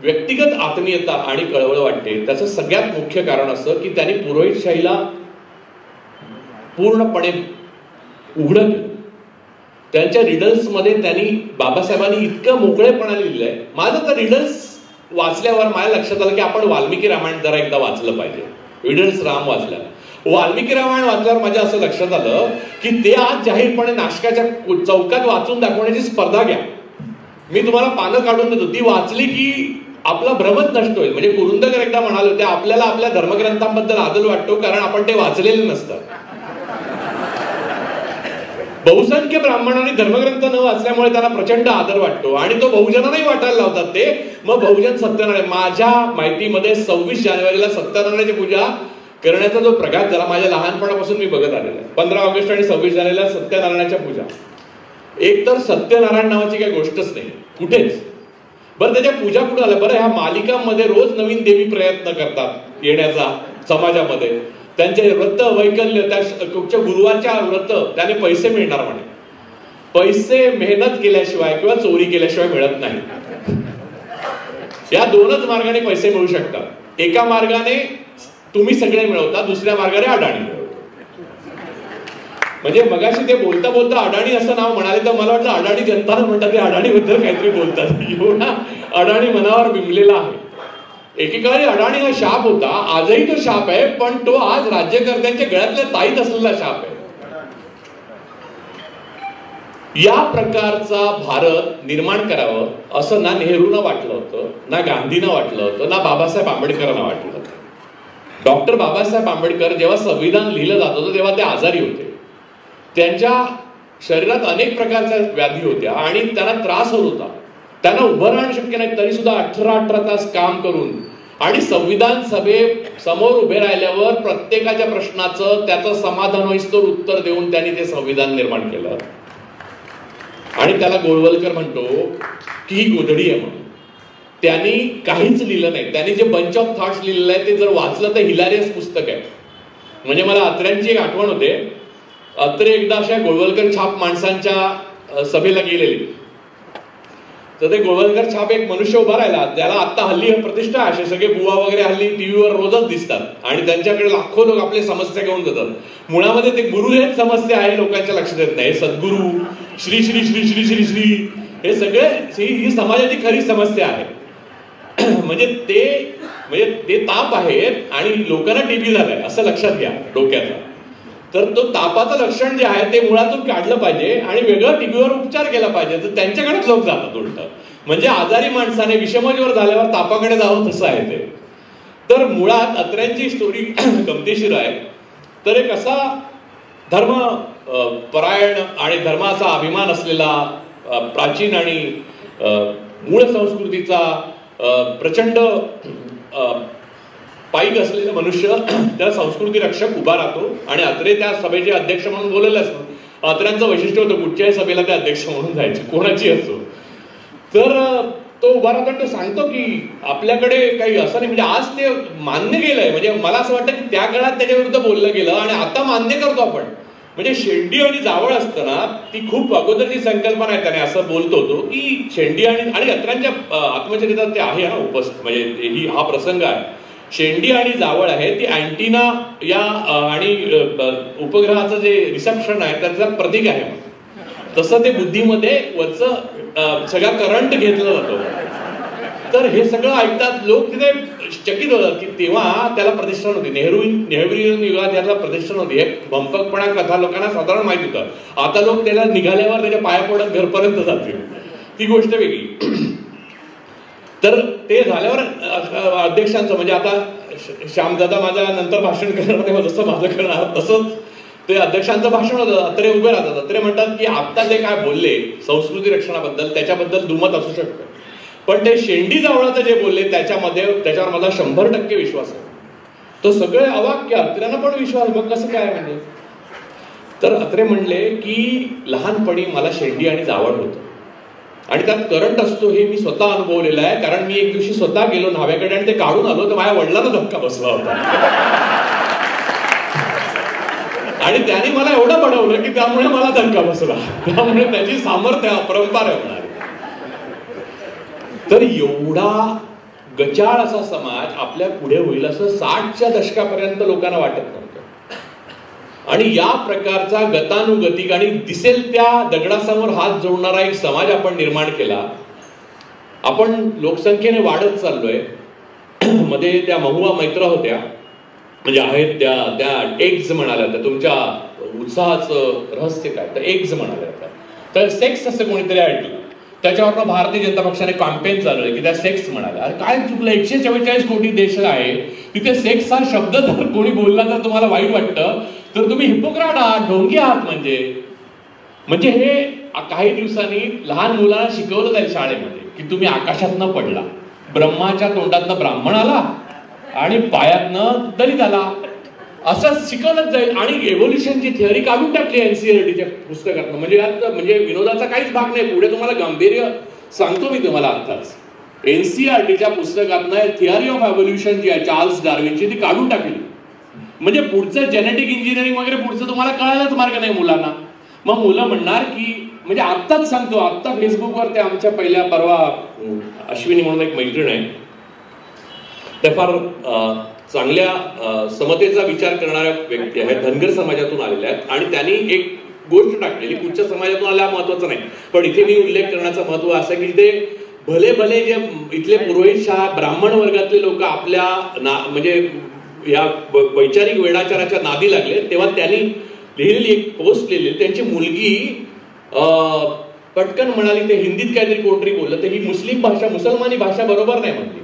व्यक्तिगत आत्मीयता आणि कळवळ वाटते, त्याचं सगळ्यात मुख्य कारण असं की त्यांनी पुरोहितशाहीला पूर्णपणे उघडं केलं. त्यांच्या रिडल्स मध्ये त्यांनी, बाबासाहेबांनी इतकं मोकळेपणाने लिहिलंय. माझं तर रिडल्स वाचल्यावर माझ्या लक्षात आलं की आपण वाल्मिकी रामायण जरा एकदा वाचलं पाहिजे. रिडल्स राम वाचल्या. वाल्मिकी रामायण वाचल्यावर माझ्या असं लक्षात आलं की ते आज जाहीरपणे नाशकाच्या चौकात वाचून दाखवण्याची स्पर्धा घ्या. मी तुम्हाला पानं काढून देतो, ती वाचली की आपला भ्रमच नष्ट होईल. म्हणजे कुरुंदकर एकदा म्हणाले होते, आपल्याला आपल्या धर्मग्रंथांबद्दल आदर वाटतो कारण आपण ते वाचलेले नसतात. बहुसंख्य ब्राह्मणांनी धर्मग्रंथ न वाचल्यामुळे त्यांना प्रचंड आदर वाटतो आणि तो बहुजनांनाही वाटायला लावतात ते. मग बहुजन सत्यनारायण, माझ्या माहितीमध्ये 26 जानेवारीला सत्यनारायणाची पूजा करण्याचा जो प्रघात झाला माझ्या लहानपणापासून मी बघत आलेला आहे. 15 ऑगस्ट आणि 26 जानेवारीला सत्यनारायणाच्या पूजा. एक तर सत्यनारायण नावाची काही गोष्टच नाही कुठेच. बरं, त्याच्या पूजा कुठे आल्या? बरं, ह्या मालिकांमध्ये रोज नवीन देवी प्रयत्न करतात येण्याचा समाजामध्ये. त्यांचे व्रत वैकल्य, त्या कुठच्या गुरुवारच्या व्रत त्याने पैसे मिळणार म्हणे. पैसे मेहनत केल्याशिवाय किंवा चोरी केल्याशिवाय मिळत नाही. या दोनच मार्गाने पैसे मिळू शकतात. एका मार्गाने तुम्ही सगळे मिळवता, दुसऱ्या मार्गाने अडाणी मिळवता. म्हणजे मगाशी ते बोलता बोलता अडाणी असं नाव म्हणाले तर मला वाटलं अडाणी जनताना म्हणतात ते अडाणी बद्दल काहीतरी बोलतात. एवढा अडाणी मनावर बिंबलेला आहे. एकेकाळी अडाणी हा शाप होता, आजही तो शाप आहे, पण तो आज राज्यकर्त्यांच्या गळ्यातल्या ताईत असलेला शाप आहे. या प्रकारचा भारत निर्माण करावं असं ना नेहरूंना वाटलं होतं, ना गांधींना वाटलं होतं, ना बाबासाहेब आंबेडकरांना वाटलं होतं. डॉक्टर बाबासाहेब आंबेडकर जेव्हा संविधान लिहिलं जात होतं तेव्हा ते आजारी होते. त्यांच्या शरीरात अनेक प्रकारच्या व्याधी होत्या आणि त्यांना त्रास होत होता. त्यांना उभं राहणं शक्य नाही, तरी सुद्धा 18 तास काम करून आणि संविधान सभे समोर उभे राहिल्यावर प्रत्येकाच्या प्रश्नाचं त्याचं समाधान होईस्तोवर उत्तर देऊन त्यांनी ते संविधान निर्माण केलं. आणि त्याला गोळवलकर म्हणतो की ही गोधडी आहे म्हणून. त्यांनी काहीच लिहिलं नाही. त्यांनी जे बंच ऑफ थॉट्स लिहिलेलं आहे ते जर वाचलं तर हिलारियस पुस्तक आहे. म्हणजे मला अत्र्यांची एक आठवण होते. अत्रे एकदा अशा गोळवलकर छाप माणसांच्या सभेला गेलेली. तर ते गोळवलकर छाप एक मनुष्य उभा राहिला, ज्याला आता हल्ली प्रतिष्ठा आहे. असे सगळे बुवा वगैरे हल्ली टीव्हीवर रोजच दिसतात आणि त्यांच्याकडे लाखो लोक आपली समस्या घेऊन जातात. मुळामध्ये ते गुरु हेच समस्या आहे, लोकांच्या लक्षात येत नाही. सद्गुरू, श्री श्री श्री श्री श्री श्री हे सगळे ही समाजाची खरी समस्या आहे. म्हणजे ते ताप आहेत आणि लोकांना टीबी झालाय असं लक्षात घ्या डोक्याचा. तर तो तापाचं लक्षण जे आहे ते मुळातून काढलं पाहिजे आणि वेगळं टीबीवर उपचार केला पाहिजे. तर त्यांच्याकडेच लोक जातात उलट. म्हणजे आजारी माणसाने विषमज्वर झाल्यावर तापाकडे जावं तसं आहे ते. तर मुळात अत्र्यांची स्टोरी गमतीशीर आहे. तर एक असा धर्म परायण आणि धर्माचा अभिमान असलेला प्राचीन आणि मूळ संस्कृतीचा प्रचंड पाईक असलेला मनुष्य त्या संस्कृती रक्षक उभा राहतो आणि अत्रे त्या सभेचे अध्यक्ष म्हणून बोललेले असतो. अत्र्यांचं वैशिष्ट्य होतं कुठच्याही सभेला ते अध्यक्ष म्हणून जायचे, कोणाची असो. तर तो उभा राहतो आणि तो सांगतो की आपल्याकडे काही असं नाही. म्हणजे आज ते मान्य केलंय. म्हणजे मला असं वाटतं की त्या काळात त्याच्या विरुद्ध बोललं गेलं आणि आता मान्य करतो आपण. म्हणजे शेंडी आणि जावळ असताना ती खूप अगोदरची संकल्पना आहे. त्याने असं बोलतो होतो की शेंडी आणि अत्र्यांच्या आत्मचरित्रात ते आहे हा म्हणजे हा प्रसंग आहे. शेंडी आणि जावळ आहे ती अँटिना या आणि उपग्रहाचं जे रिसेप्शन आहे त्याचं प्रतीक आहे. तसं ते बुद्धीमध्ये वरचं सगळा करंट घेतला जातो. तर हे सगळं ऐकतात लोक तिथे चकित होतात की तेव्हा त्याला प्रतिष्ठा नव्हती. नेहरू युगात याला प्रतिष्ठा नव्हती. हे भंपकपणा कथा लोकांना साधारण माहित होतं. आता लोक त्याला निघाल्यावर त्याच्या पाया पडत घरपर्यंत जातील, ती गोष्ट वेगळी. तर ते झाल्यावर अध्यक्षांचं म्हणजे आता श्यामदादा माझ्या नंतर भाषण करणार तेव्हा जसं माझं करणार तसंच ते अध्यक्षांचं भाषण होतं. अत्रे उभे राहतात. अत्रे म्हणतात की आता जे काय बोलले संस्कृती रक्षणाबद्दल त्याच्याबद्दल दुमत असू शकतं, पण ते शेंडी जावळाचं जे बोलले त्याच्यावर माझा 100% विश्वास आहे. तो सगळे अवाक की अत्र्यांना पण विश्वास, मग कसं काय म्हणजे. तर अत्रे म्हणले की लहानपणी मला शेंडी आणि जावळ होतं आणि त्यात करंट असतो हे मी स्वतः अनुभवलेलं आहे. कारण मी एक दिवशी स्वतः गेलो न्हाव्याकडे आणि ते काढून आलो तर माझ्या वडिलांना धक्का बसला होता आणि त्याने मला एवढं बनवलं की त्यामुळे मला धक्का बसला. त्यामुळे त्याची सामर्थ्य अपरंपार होणार. तर एवढा गचाळ असा समाज आपल्या पुढे होईल असं 60च्या दशकापर्यंत लोकांना वाटत नव्हतं. आणि या प्रकारचा गतानुगतिक आणि दिसेल त्या दगडासमोर हात जोडणारा एक समाज आपण निर्माण केला. आपण लोकसंख्येने वाढत चाललोय. मध्ये त्या महुआ मैत्र होत्या म्हणजे आहेत त्या एग्ज म्हणाल्या तर तुमच्या उत्साहाचं रहस्य काय, तर एग्ज म्हणाल्या तर सेक्स असं कोणीतरी ऐकलं, त्याच्यावरनं भारतीय जनता पक्षाने कॅम्पेन चालवलं की त्या सेक्स म्हणाल्या. अरे काय चुकलं, 144 कोटी देश आहे, तिथे सेक्स हा शब्द जर कोणी बोलला तर तुम्हाला वाईट वाटतं, तर तुम्ही हिपोक्राट आहात, ढोंगी आहात. म्हणजे हे काही दिवसांनी लहान मुलांना शिकवलं जाईल शाळेमध्ये की तुम्ही आकाशातनं पडला, ब्रह्माच्या तोंडातनं ब्राह्मण आला आणि पायातनं दलित आला, असं शिकवलंच जाईल. आणि एव्होल्युशनची थिअरी काढून टाकली एनसीईआरटीच्या पुस्तकातनं. म्हणजे विनोदाचा काहीच भाग नाही, पुढे तुम्हाला गांभीर्य सांगतो मी तुम्हाला आत्ताच. एनसीईआरटीच्या पुस्तकातनं थिअरी ऑफ एव्होल्युशन जी आहे चार्ल्स डार्विनची, ती काढून टाकली. म्हणजे पुढचं जेनेटिक इंजिनिअरिंग वगैरे पुढचं तुम्हाला कळायलाच मार्ग नाही मुलांना. मग मुलं म्हणणार की, म्हणजे आत्ताच सांगतो, आत्ता फेसबुकवर ते आमच्या पहिल्या परवा अश्विनी म्हणून एक मैत्रीण आहे, त्या फार चांगल्या समतेचा विचार करणाऱ्या व्यक्ती आहेत, धनगर समाजातून आलेल्या आहेत. आणि त्यांनी एक गोष्ट टाकलेली, कुठच्या समाजातून आल्या महत्वाचं नाही, पण इथे मी उल्लेख करण्याचं महत्व असं की ते भले जे इथले पुरोहितशाह ब्राह्मण वर्गातले लोक आपल्या म्हणजे या वैचारिक वेडाचाराच्या नादी लागले, तेव्हा त्यांनी लिहिलेली एक पोस्ट लिहिलेली. त्यांची मुलगी पटकन म्हणाली, ते हिंदीत काहीतरी कोणतरी बोललं, तर ही मुस्लिम भाषा, मुसलमानी भाषा बरोबर नाही म्हणली.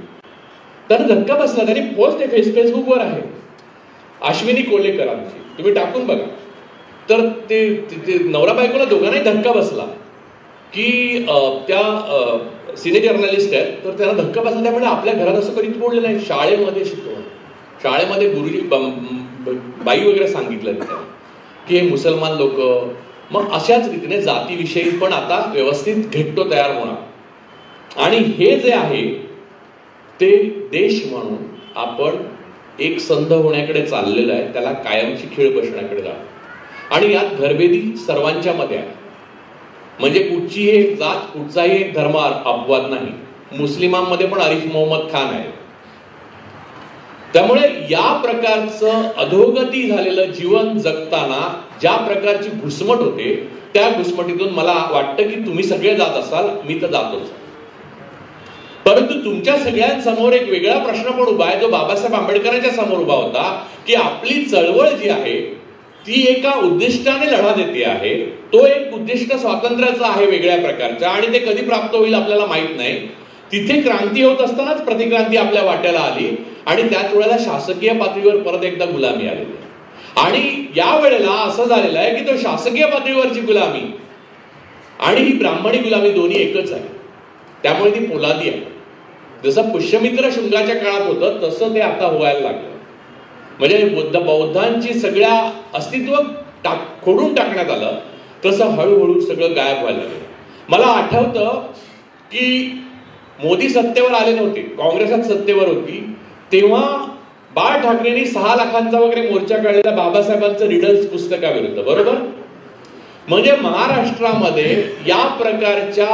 त्यांना धक्का बसला. त्यांनी पोस्ट फेसबुकवर आहे, अश्विनी कोल्हेकरांची, तुम्ही टाकून बघा. तर ते नवरा बायकोला दोघांनाही धक्का बसला की त्या सिने जर्नलिस्ट आहेत, तर त्यांना धक्का बसला. त्यामुळे आपल्या घरात असं कधीच बोललं नाही. शाळेमध्ये शिकवलं, शाळेमध्ये गुरुजी बाई वगैरे सांगितलं की हे मुसलमान लोक. मग अशाच रीतीने जातीविषयी पण आता व्यवस्थित घेट्टो तयार होणार. आणि हे जे आहे ते देश म्हणून आपण एक संध होण्याकडे चाललेलं आहे, त्याला कायमची खीळ बसण्याकडे जाणार. आणि यात घरभेदी सर्वांच्या मध्ये आहे. म्हणजे कुठची एक जात, कुठचाही एक धर्म अपवाद नाही. मुस्लिमांमध्ये पण आरिफ मोहम्मद खान आहे. त्यामुळे या प्रकारचं अधोगती झालेलं जीवन जगताना ज्या प्रकारची घुसमट होते, त्या घुसमटीतून मला वाटतं की तुम्ही सगळे जात असाल, मी तर जातोच. परंतु तुमच्या सगळ्यांसमोर एक वेगळा प्रश्न पण उभा आहे, जो बाबासाहेब आंबेडकरांच्या समोर उभा होता, की आपली चळवळ जी आहे ती एका उद्दिष्टाने लढा देते आहे. तो एक उद्दिष्ट स्वातंत्र्याचं आहे वेगळ्या प्रकारचं, आणि ते कधी प्राप्त होईल आपल्याला माहित नाही. तिथे क्रांती होत असतानाच प्रतिक्रांती आपल्या वाट्याला आली, आणि त्याच वेळेला शासकीय पातळीवर परत एकदा गुलामी आलेली. आणि या वेळेला असं झालेलं आहे की तो शासकीय पातळीवरची गुलामी आणि ही ब्राह्मणी गुलामी दोन्ही एकच आहे. त्यामुळे ती पोलादी आहे. जसं पुष्यमित्र शुंगाच्या काळात होतं तसं ते आता व्हायला लागलं. म्हणजे बौद्धांची सगळ्या अस्तित्व खोडून टाकण्यात आलं, तसं हळूहळू सगळं गायब व्हायला लागलं. मला आठवतं की मोदी सत्तेवर आले नव्हते, काँग्रेसात सत्तेवर होती, तेव्हा बाळ ठाकरेंनी 6 लाखांचा वगैरे मोर्चा काढलेला बाबासाहेबांचं रिडल्स पुस्तकाविरुद्ध, बरोबर. म्हणजे महाराष्ट्रामध्ये या प्रकारच्या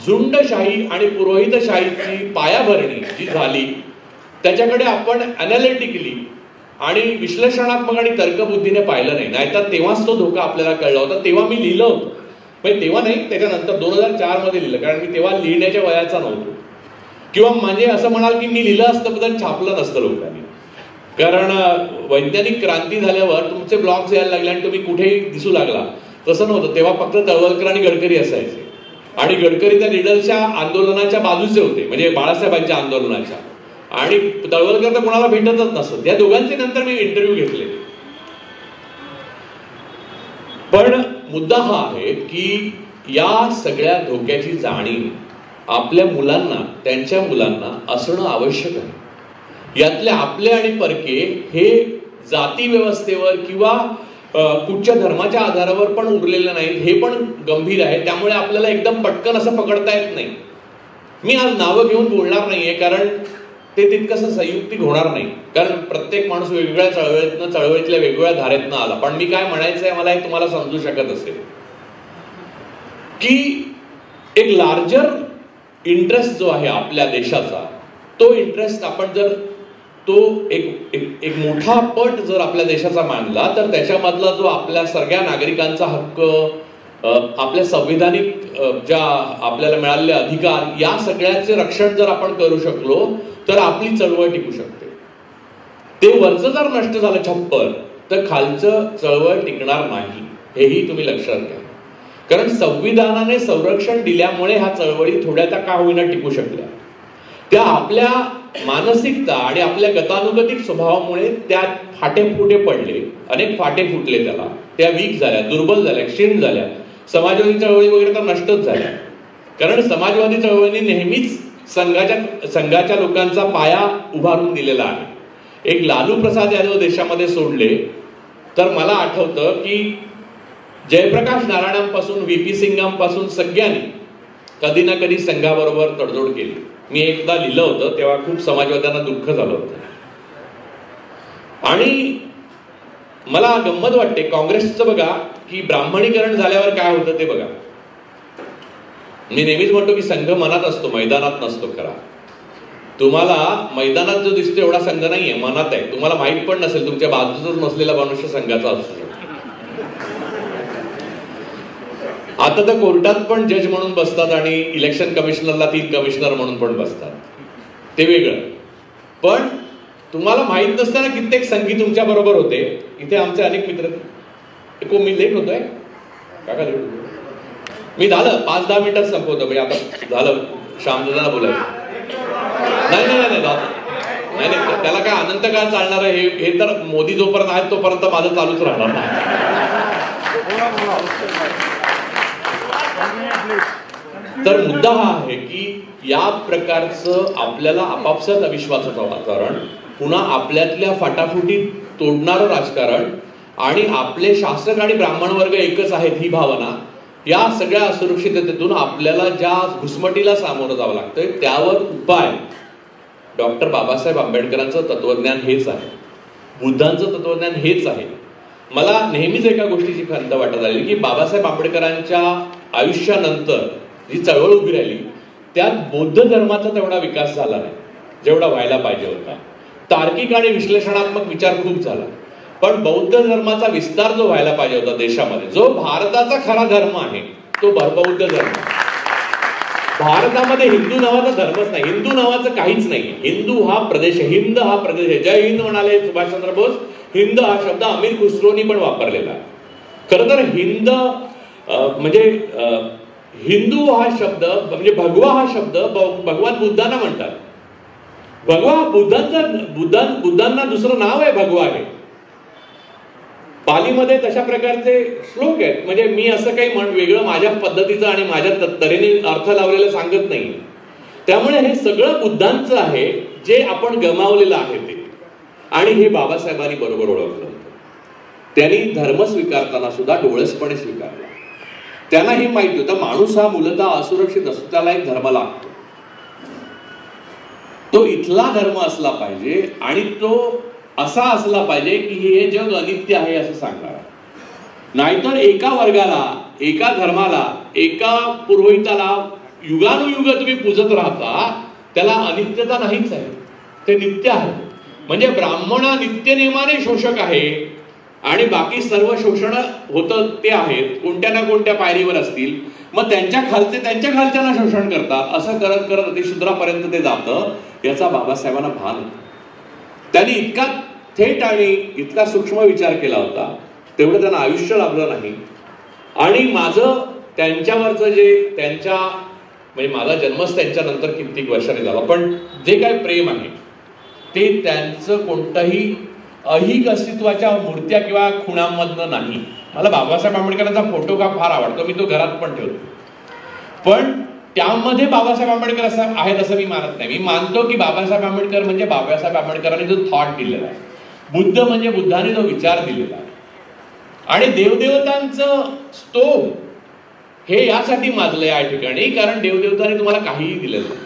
झुंडशाही आणि पुरोहितशाहीची पायाभरणी जी झाली, त्याच्याकडे आपण अनालिटिकली आणि विश्लेषणात्मक आणि तर्कबुद्धीने पाहिलं नाही. नाहीतर तेव्हाच तो धोका आपल्याला कळला होता. तेव्हा मी लिहिलं होतं, म्हणजे तेव्हा नाही, त्याच्यानंतर 2004 मध्ये लिहिलं, कारण मी तेव्हा लिहिण्याच्या वयाचा नव्हतो. किंवा म्हणजे असं म्हणाल की मी लिहिलं असतं पण छापलं नसतं लोकांनी, कारण वैज्ञानिक क्रांती झाल्यावर तुमचे ब्लॉग्स यायला लागले आणि तुम्ही कुठेही दिसू लागला. तसं नव्हतं. तेव्हा फक्त तळवलकर आणि गडकरी असायचे, आणि गडकरी त्या लिडरच्या आंदोलनाच्या बाजूचे होते, म्हणजे बाळासाहेबांच्या आंदोलनाच्या, आणि तळवलकर तर कोणाला भेटतच नसत. या दोघांचे नंतर मी इंटरव्ह्यू घेतले. पण मुद्दा हा आहे की या सगळ्या धोक्याची जाणीव आपल्या मुलांना, त्यांच्या मुलांना असणं आवश्यक आहे. यातले आपले आणि परके हे जाती व्यवस्थेवर किंवा कुठच्या धर्माच्या आधारावर पण उरलेले नाहीत, हे पण गंभीर आहे. त्यामुळे आपल्याला एकदम पटकन असं पकडता येत नाही. मी आज नावं घेऊन बोलणार नाहीये, कारण ते तितकंसं संयुक्तिक होणार नाही, कारण प्रत्येक माणूस वेगवेगळ्या चळवळीतल्या वेगवेगळ्या धारेतनं आला. पण मी काय म्हणायचंय मला हे तुम्हाला समजू शकत असेल की एक लार्जर इंटरेस्ट जो आहे आपल्या देशाचा, तो इंटरेस्ट आपण जर तो एक मोठा पट जर आपल्या देशाचा मानला, तर त्याच्यामधला जो आपल्या सगळ्या नागरिकांचा हक्क, आपल्या संविधानिक ज्या आपल्याला मिळालेले अधिकार, या सगळ्याचे रक्षण जर आपण करू शकलो तर आपली चळवळ टिकू शकते. ते वरचं जर नष्ट झालं छप्पर तर खालचं चळवळ टिकणार नाही, हेही तुम्ही लक्षात घ्या. कारण संविधानाने संरक्षण दिल्यामुळे ह्या चळवळी थोड्या त्या का होईना टिकू शकल्या. त्या आपल्या मानसिकता आणि आपल्या गतानुगतिक स्वभावामुळे त्या फाटे पडले, अनेक फाटे फुटले, त्याला त्या वीक झाल्या, दुर्बल झाल्या, क्षीण झाल्या. समाजवादी चळवळी वगैरे तर नष्टच झाल्या. कारण समाजवादी चळवळीने नेहमीच संघाच्या लोकांचा पाया उभारून दिलेला आहे. एक लालू प्रसाद यादव देशामध्ये सोडले तर मला आठवतं की जयप्रकाश नारायणांपासून व्ही.पी. सिंगांपासून सगळ्यांनी कधी ना कधी संघाबरोबर तडजोड केली. मी एकदा लिहिलं होतं तेव्हा खूप समाजवाद्यांना दुःख झालं होतं. आणि मला गंमत वाटते काँग्रेसचं बघा की ब्राह्मणीकरण झाल्यावर काय होतं ते बघा. मी नेहमीच म्हणतो की संघ मनात असतो, मैदानात नसतो. खरा तुम्हाला मैदानात जो दिसतो एवढा संघ नाहीये, मनात आहे. तुम्हाला माहित पण नसेल, तुमच्या बाजूचाच नसलेला मनुष्य संघाचा असू शकतो. आता तर कोर्टात पण जज म्हणून बसतात आणि इलेक्शन कमिशनरला 3 कमिशनर म्हणून पण बसतात, ते वेगळं. पण तुम्हाला माहित नसताना कित्येक संघी तुमच्या बरोबर होते. इथे आमचे अनेक मित्र, मी लेट होतोय काका, लेट होतोय मी, झालं 5-10 मिनिटात संपवतो. म्हणजे आता झालं श्यामदादांना बोलायचं नाही, त्याला काय अनंत काळ चालणार आहे. हे तर मोदी जोपर्यंत आहेत तोपर्यंत माझं चालूच राहणार नाही. तर मुद्दा हा आहे की या प्रकारचं आपल्याला आपापसात अविश्वासाचं वातावरण, पुन्हा आपल्यातल्या फाटाफुटी तोडणारं राजकारण आणि आपले शासक आणि ब्राह्मण वर्ग एकच आहेत ही भावना, या सगळ्या असुरक्षिततेतून आपल्याला ज्या घुसमटीला सामोरं जावं लागतंय त्यावर उपाय डॉक्टर बाबासाहेब आंबेडकरांचं तत्वज्ञान हेच आहे, बुद्धांचं तत्वज्ञान हेच आहे. मला नेहमीच एका गोष्टीची खंत वाटत आली की बाबासाहेब आंबेडकरांच्या आयुष्यानंतर जी चळवळ उभी राहिली त्यात बौद्ध धर्माचा तेवढा विकास झाला नाही जेवढा व्हायला पाहिजे होता. तार्किक आणि विश्लेषणात्मक विचार खूप झाला, पण बौद्ध धर्माचा विस्तार जो व्हायला पाहिजे होता देशामध्ये, जो भारताचा खरा धर्म आहे तो बौद्ध धर्म. भारतामध्ये हिंदू नावाचा धर्मच नाही, हिंदू नावाचं काहीच नाही. हिंदू हा प्रदेश आहे, हिंद हा प्रदेश आहे. जय हिंद म्हणाले सुभाषचंद्र बोस. हिंद हा शब्द अमीर खुसरोनी पण वापरलेला आहे. खरं तर हिंद म्हणजे हिंदू हा शब्द म्हणजे भगवा हा शब्द भगवान बुद्धांना म्हणतात. भगवा बुद्धांना दुसरं नाव आहे भगवा आहे. पालीमध्ये तशा प्रकारचे श्लोक आहेत. म्हणजे मी असं काही वेगळं माझ्या पद्धतीचं आणि माझ्या तऱ्हेने अर्थ लावलेलं सांगत नाही. त्यामुळे हे सगळं बुद्धांचं आहे जे आपण गमावलेलं आहे ते, आणि हे बाबासाहेबांनी बरोबर ओळखलं. त्यांनी धर्म स्वीकारताना सुद्धा डोळसपणे स्वीकारला. त्यांनाही माहिती होतं माणूस हा मूलतः असुरक्षित असतो, त्याला एक धर्म लागतो. तो इथला धर्म असला पाहिजे आणि तो असा असला पाहिजे की हे जग अनित्य आहे असं सांगणार. नाहीतर एका वर्गाला, एका धर्माला, एका पुरोहिताला युगानुयुग तुम्ही पूजत राहता, त्याला अनित्यता नाहीच आहे, ते नित्य आहे. म्हणजे ब्राह्मण नित्य नियमाने शोषक आहे आणि बाकी सर्व शोषण होतं ते आहेत, कोणत्या ना कोणत्या पायरीवर असतील. मग त्यांच्या खालच्यांना शोषण करतात. असं करत करत अतिशूद्रापर्यंत ते जातं. याचा बाबासाहेबांना भान होतं. त्यांनी इतका थेट आणि इतका सूक्ष्म विचार केला होता, तेवढं त्यांना आयुष्य लाभलं नाही. आणि माझं त्यांच्यावरचं जे त्यांच्या म्हणजे माझा जन्मच त्यांच्यानंतर कित्येक वर्षांनी झाला, पण जे काय प्रेम आहे ते त्यांचं कोणतंही अहिक अस्तित्वाच्या मूर्त्या किंवा खुणांमधनं नाही. मला बाबासाहेब आंबेडकरांचा फोटो का फार आवडतो, मी तो घरात पण ठेवतो. पण त्यामध्ये बाबासाहेब आंबेडकर असं आहेत असं मी मानत नाही. मी मानतो की बाबासाहेब आंबेडकर म्हणजे बाबासाहेब आंबेडकरांनी जो थॉट दिलेला आहे, बुद्ध म्हणजे बुद्धाने जो विचार दिलेला आहे. आणि देवदेवतांचं स्तोम हे यासाठी माजलं या ठिकाणी कारण देवदेवतांनी तुम्हाला काहीही दिलेलं नाही.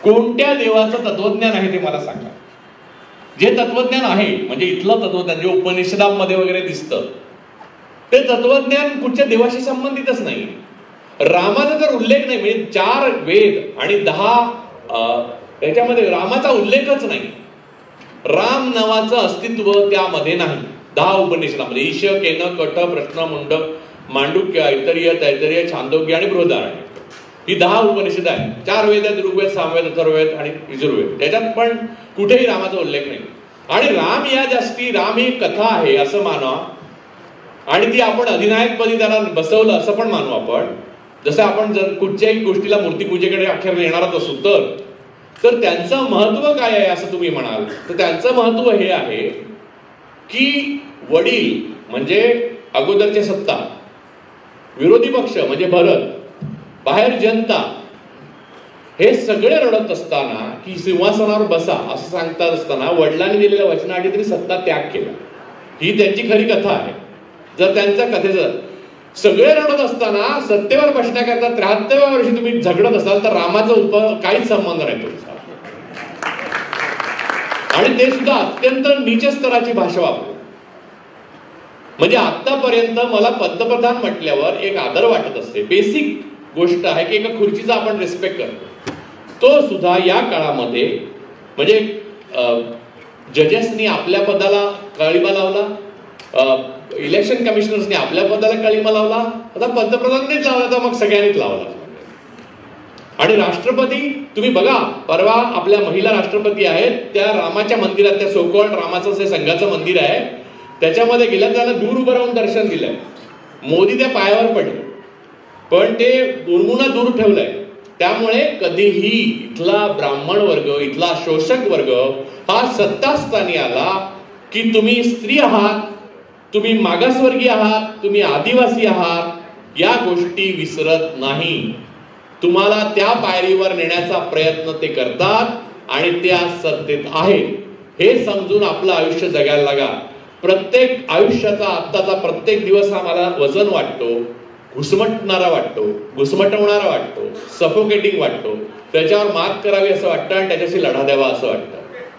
कोणत्या देवाचं तत्वज्ञान आहे ते मला सांगा. जे तत्वज्ञान आहे म्हणजे इथलं तत्वज्ञान जे उपनिषदांमध्ये वगैरे दिसतं ते तत्वज्ञान कुठच्या देवाशी संबंधितच नाही. रामाचा तर उल्लेख नाही. म्हणजे 4 वेद आणि 10 याच्यामध्ये रामाचा उल्लेखच नाही. राम नावाचं अस्तित्व त्यामध्ये नाही. 10 उपनिषदामध्ये ईश, केन, कठ, प्रश्न, मुंडक, मांडुक्य, ऐतरेय, तैतरेय, छांदोग्य आणि बृहदारण्यक ही 10 उपनिषद आहेत. 4 वेद आहेत, ऋग्वेद, सामवेद, अथर्ववेद आणि यजुर्वेद. त्याच्यात पण कुठेही रामाचा उल्लेख नाही. आणि राम या जास्ती, राम ही कथा आहे असं माना, आणि ती आपण अधिनायकपदी त्याला बसवलं असं पण मानू आपण. जसं आपण जर कुठच्याही गोष्टीला मूर्तीपूजेकडे अखेर येणारच असू तर त्यांचं महत्व काय आहे असं तुम्ही म्हणाल, तर त्यांचं महत्व हे आहे की वडील म्हणजे अगोदरचे सत्ता, विरोधी पक्ष म्हणजे भरत, बाहेर जनता, हे सगळे रडत असताना की सिंहासनावर बसा असं सांगतात असताना वडिलांनी दिलेल्या वचनाआधी तरी सत्ता त्याग केला. ही त्यांची खरी कथा आहे. जर त्यांच्या कथेचं सगळे रडत असताना सत्तेवर बसण्याकरता 73व्या वर्षी तुम्ही झगडत असाल तर रामाचा काहीच संबंध नाही तुमचा. आणि ते सुद्धा अत्यंत नीच स्तराची भाषा वापरू. म्हणजे आतापर्यंत मला पंतप्रधान म्हटल्यावर एक आदर वाटत असते, बेसिक गोष्ट आहे की एका खुर्चीचा आपण रिस्पेक्ट करतो. तो सुद्धा या काळामध्ये म्हणजे जजेसनी आपल्या पदाला काळिमा लावला, इलेक्शन कमिशनर्सनी आपल्या पदाला काळिमा लावला, आता पंतप्रधानांनीच लावला तर मग सगळ्यांनीच लावला. आणि राष्ट्रपती तुम्ही बघा, परवा आपल्या महिला राष्ट्रपती आहेत त्या रामाच्या मंदिरात, त्या सोकॉल्ड रामाचं जे संघाचं मंदिर आहे त्याच्यामध्ये गेल्या, त्याला दूर उभं राहून दर्शन दिलंय. मोदी त्या पायावर पडले पण ते उर्मुना दूर ठेवलंय. त्यामुळे कधीही इथला ब्राह्मण वर्ग, इथला शोषक वर्ग हा सत्तास्थानी आला की तुम्ही स्त्री आहात, तुम्ही मागासवर्गीय आहात, तुम्ही आदिवासी आहात, या गोष्टी विसरत नाही. तुम्हाला त्या पायरीवर नेण्याचा प्रयत्न ते करतात आणि त्या सत्तेत आहेत हे समजून आपलं आयुष्य जगायला लागा. प्रत्येक आयुष्याचा आत्ताचा प्रत्येक दिवस हा मला वजन वाटतो, घुसमटणारा वाटतो, घुसमटवणारा वाटतो, सफोकेटिंग वाटतो. त्याच्यावर मात करावी असं वाटतं आणि त्याच्याशी लढा द्यावा असं वाटतं.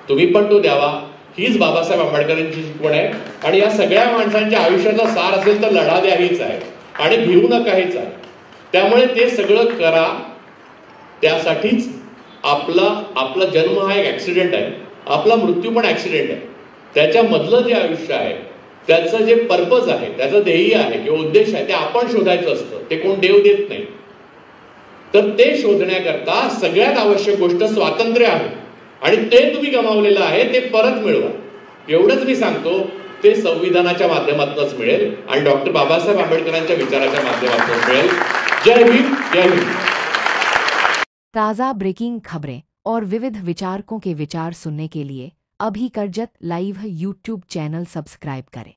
तुम्ही पण तो द्यावा. हीच बाबासाहेब आंबेडकरांची शिकवण आहे. आणि या सगळ्या माणसांच्या आयुष्याचा सार असेल तर लढा द्या हीच आहे आणि भिवू नका हीच आहे. त्यामुळे ते सगळं करा. त्यासाठीच आपला जन्म हा एक ऍक्सिडेंट आहे, आपला मृत्यू पण ऍक्सिडेंट आहे. त्याच्यामधलं जे आयुष्य आहे त्याचं जे पर्पज आहे, त्याचं ध्येय आहे किंवा उद्देश आहे ते आपण शोधायचं असतं. ते कोण देव देत नाही. तर ते शोधण्याकरता सगळ्यात आवश्यक गोष्ट स्वातंत्र्य आहे आणि ते तुम्ही गमावलेलं आहे ते परत मिळवा. एवढंच मी सांगतो. ते संविधानाच्या माध्यमातूनच मिळेल आणि डॉक्टर बाबासाहेब आंबेडकरांच्या विचाराच्या माध्यमातून मिळेल. जय भीम, जय हिंद. ताज़ा ब्रेकिंग खबरें और विविध विचारकों के विचार सुनने के लिए अभी Karjat live YouTube channel subscribe करें.